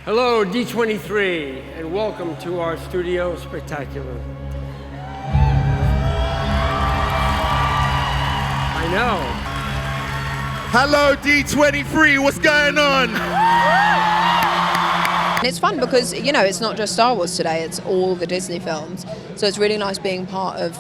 Hello, D23, and welcome to our studio spectacular. I know. Hello, D23, what's going on? It's fun because, you know, it's not just Star Wars today, it's all the Disney films. So it's really nice being part of,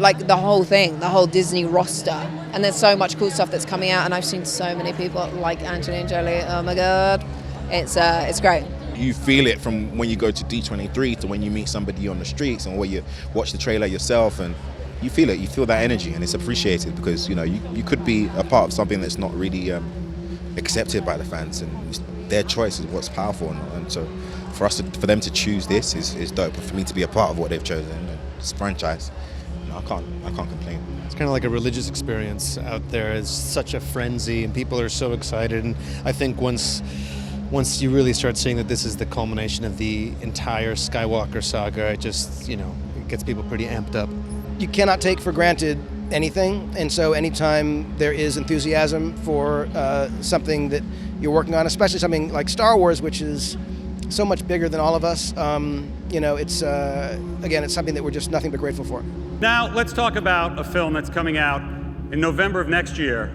like, the whole thing, the whole Disney roster. And there's so much cool stuff that's coming out, and I've seen so many people like Angelina and Jolie. Oh my God, it's great. You feel it from when you go to D23 to when you meet somebody on the streets and when you watch the trailer yourself, and you feel it, you feel that energy, and it's appreciated because, you know, you could be a part of something that's not really accepted by the fans, and their choice is what's powerful, and so for them to choose this is dope. For me to be a part of what they've chosen, this franchise, I can't complain. It's kind of like a religious experience out there. It's such a frenzy, and people are so excited. And I think once you really start seeing that this is the culmination of the entire Skywalker saga, it just, you know, it gets people pretty amped up. You cannot take for granted anything, and so anytime there is enthusiasm for something that you're working on, especially something like Star Wars, which is so much bigger than all of us, you know, it's again, it's something that we're just nothing but grateful for. Now, let's talk about a film that's coming out in November of next year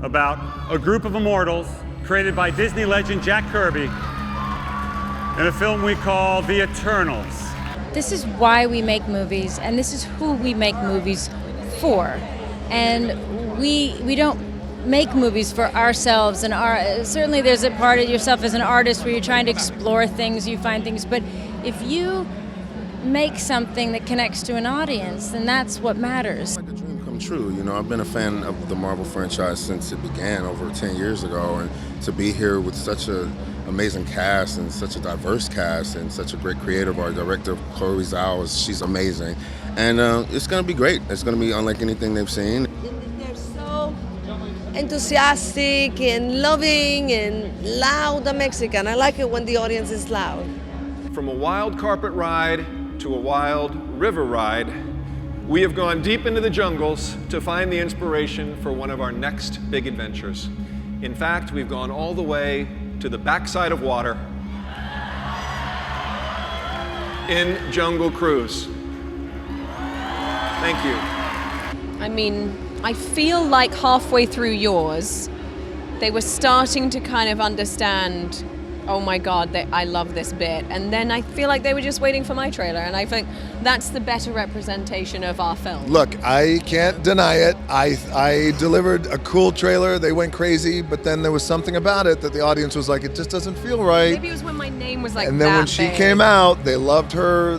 about a group of immortals created by Disney legend Jack Kirby in a film we call The Eternals. This is why we make movies, and this is who we make movies for. And we don't make movies for ourselves, and certainly there's a part of yourself as an artist where you're trying to explore things, you find things, but if you make something that connects to an audience, then that's what matters. Like a dream come true. You know, I've been a fan of the Marvel franchise since it began over 10 years ago, and to be here with such an amazing cast and such a diverse cast and such a great creative, our director Chloe Zhao, she's amazing, and it's going to be great. It's going to be unlike anything they've seen. They're so enthusiastic and loving and loud. I'm Mexican. I like it when the audience is loud. From a wild carpet ride to a wild river ride, we have gone deep into the jungles to find the inspiration for one of our next big adventures. In fact, we've gone all the way to the backside of water in Jungle Cruise. Thank you. I mean, I feel like halfway through yours, they were starting to kind of understand, oh my God, I love this bit. And then I feel like they were just waiting for my trailer. And I think that's the better representation of our film. Look, I can't deny it. I delivered a cool trailer. They went crazy, but then there was something about it that the audience was like, it just doesn't feel right. Maybe it was when my name was like and then that when she big. came out, they loved her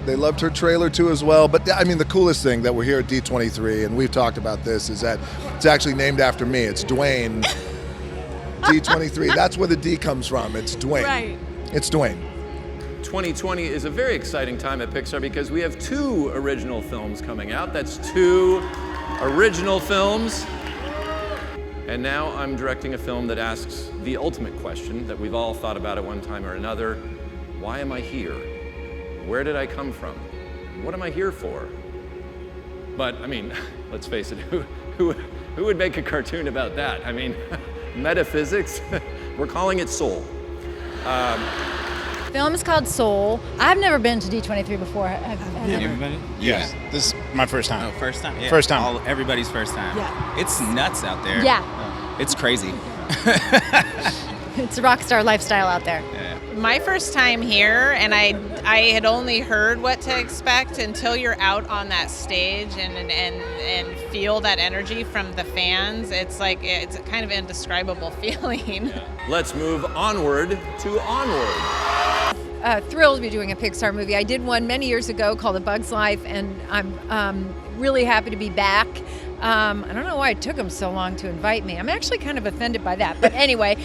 trailer too as well. But I mean, the coolest thing that we're here at D23, and we've talked about this, is that it's actually named after me. It's Dwayne. D23, that's where the D comes from. It's Dwayne. Right. It's Dwayne. 2020 is a very exciting time at Pixar because we have 2 original films coming out. That's 2 original films. And now I'm directing a film that asks the ultimate question that we've all thought about at one time or another. Why am I here? Where did I come from? What am I here for? But, I mean, let's face it, who would make a cartoon about that? I mean, metaphysics? We're calling it Soul. The film is called Soul. I've never been to D23 before. Have you ever been? Yeah. This is my first time. Oh, first time? Yeah. First time. Everybody's first time. Yeah. It's nuts out there. Yeah. It's crazy. It's a rock star lifestyle out there. Yeah. My first time here, and I had only heard what to expect until you're out on that stage and feel that energy from the fans. It's like, it's a kind of indescribable feeling. Let's move onward to Onward. Thrilled to be doing a Pixar movie. I did one many years ago called A Bug's Life, and I'm really happy to be back. I don't know why it took them so long to invite me. I'm actually kind of offended by that. But anyway,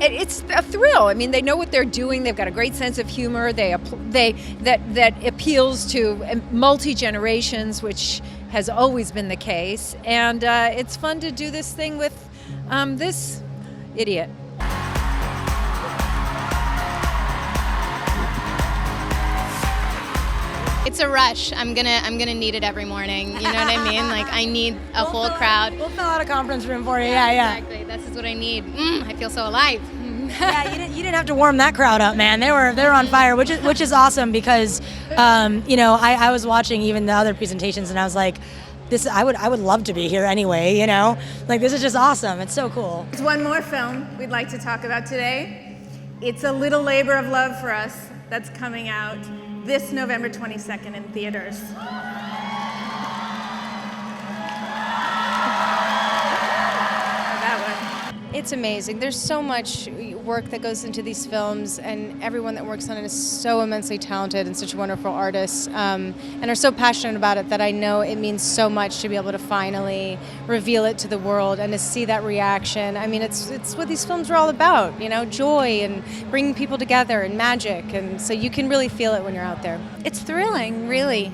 it's a thrill. I mean, they know what they're doing. They've got a great sense of humor. That appeals to multi-generations, which has always been the case. And it's fun to do this thing with this idiot. It's a rush. I'm gonna need it every morning. You know what I mean? Like I need a whole crowd. We'll fill out a conference room for you. Yeah. Exactly. This is what I need. I feel so alive. Yeah, you didn't have to warm that crowd up, man. They were on fire, which is awesome because, I was watching even the other presentations and I was like, I would love to be here anyway. Like this is just awesome. It's so cool. There's one more film we'd like to talk about today. It's a little labor of love for us that's coming out this November 22nd in theaters. It's amazing. There's so much work that goes into these films, and everyone that works on it is so immensely talented and such wonderful artists, and are so passionate about it that I know it means so much to be able to finally reveal it to the world and to see that reaction. I mean, it's what these films are all about, joy and bringing people together and magic, and so you can really feel it when you're out there. It's thrilling, really,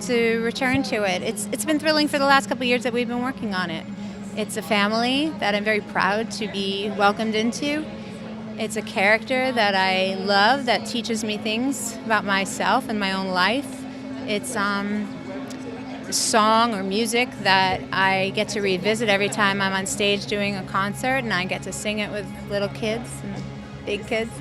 to return to it. It's been thrilling for the last couple of years that we've been working on it. It's a family that I'm very proud to be welcomed into. It's a character that I love that teaches me things about myself and my own life. It's a song or music that I get to revisit every time I'm on stage doing a concert, and I get to sing it with little kids and big kids.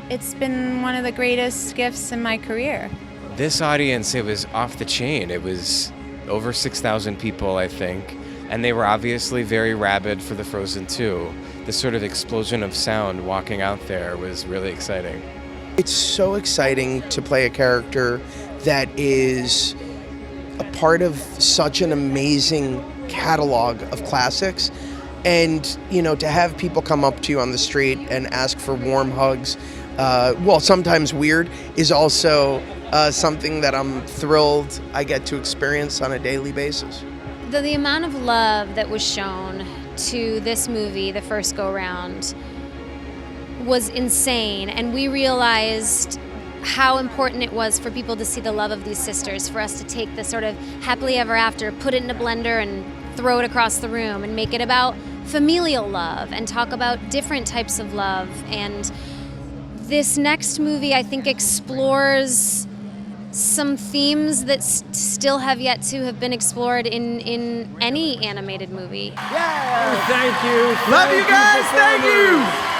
It's been one of the greatest gifts in my career. This audience, it was off the chain. It was over 6,000 people, I think. And they were obviously very rabid for the Frozen 2. This sort of explosion of sound walking out there was really exciting. It's so exciting to play a character that is a part of such an amazing catalog of classics. And, to have people come up to you on the street and ask for warm hugs, sometimes weird, is also something that I'm thrilled I get to experience on a daily basis. The amount of love that was shown to this movie the first go-round was insane, and we realized how important it was for people to see the love of these sisters, for us to take the sort of happily ever after, put it in a blender and throw it across the room and make it about familial love and talk about different types of love. And this next movie, I think, explores some themes that still have yet to have been explored in any animated movie. Yeah! Thank you. Love you guys. Thank you.